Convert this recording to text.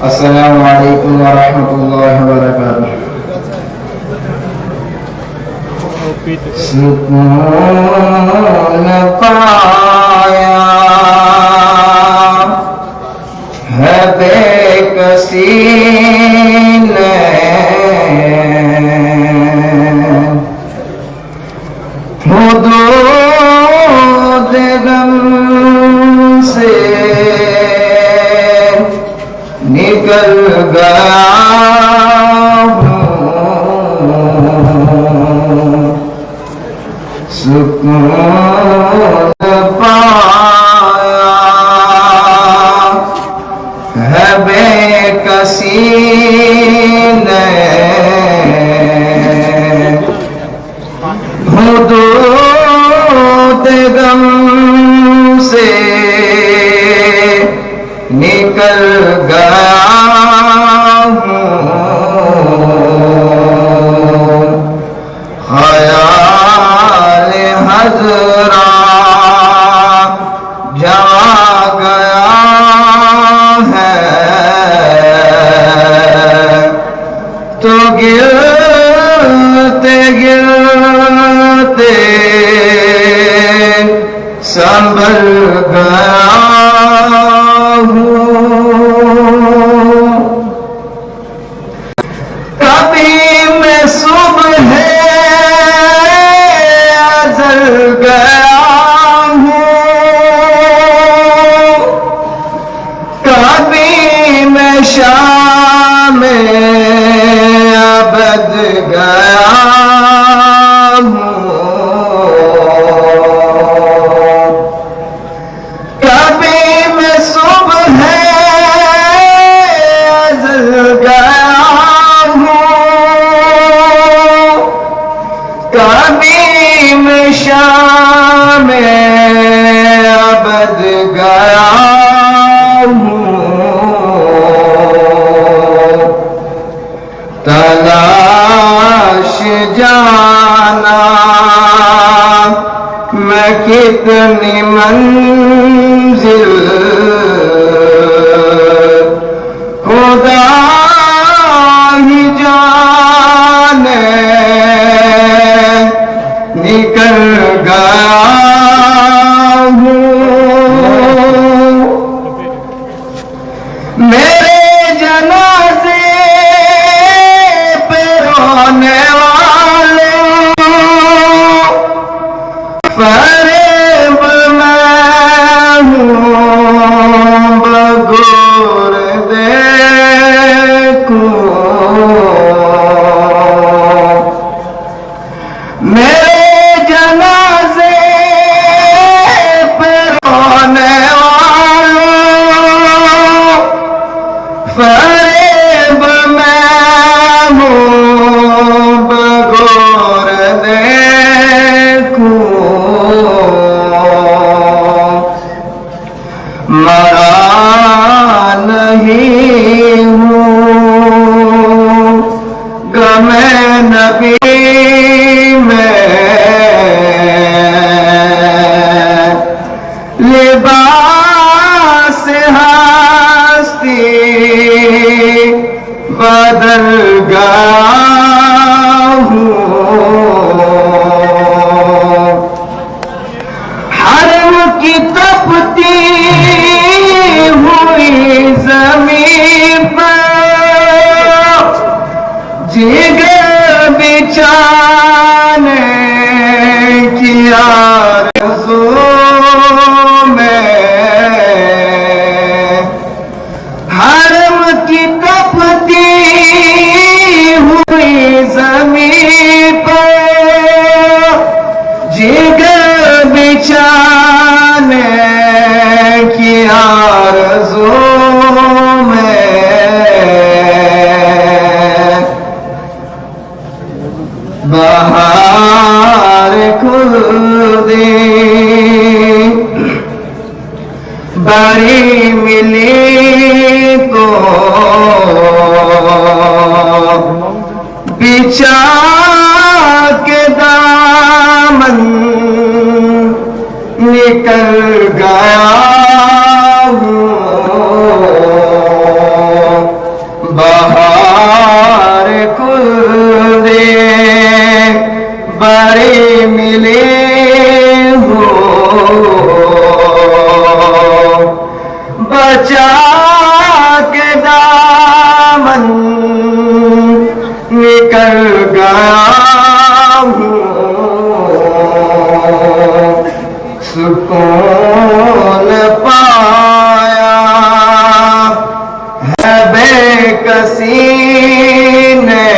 السلام علیکم ورحمۃ اللہ وبرکاتہ۔ سکون پایا ہے بے کسی نے، حدود غم سے نکل گیا ہوں، سکون پایا ہے بے کسی نے، حدود غم سے نکل گیا ہوں، خیال حضرات جا گیا ہے، تو گرتے گرتے سنبھل گیا ہوں، کبھی میں صبح ازل گیا ہوں، کبھی میں شام ابد گیا ہوں، کبھی میں صبح ازل گیا ہوں، کبھی میں شام ابد گیا ہوں، تلاش جانا میں کتنی منزل، خدا ہی جانے نکل گیا ہوں، میرے جنازے پہ رونے والے فریب میں ہوں، بغور دیکھوں، میرے جنازے پہ رونے والوں فریب میں ہوں، بغور دیکھوں، مرا نہیں ہوں غم نبی میں، لباس ہستی بدل گیا ہوں، حرم کی تپتی ہوئی زمین پر جگر بچھانے کی آرزو میں، حرم کی تپتی ہوئی زمین پر جگر بچھانے کی آرزو میں، بہار کھل دی بڑی ملی تو بچھا کے دامن نکل گیا ہوں، بچا کے دامن نکل گیا ہوں، سکون پایا ہے بے کسی نے،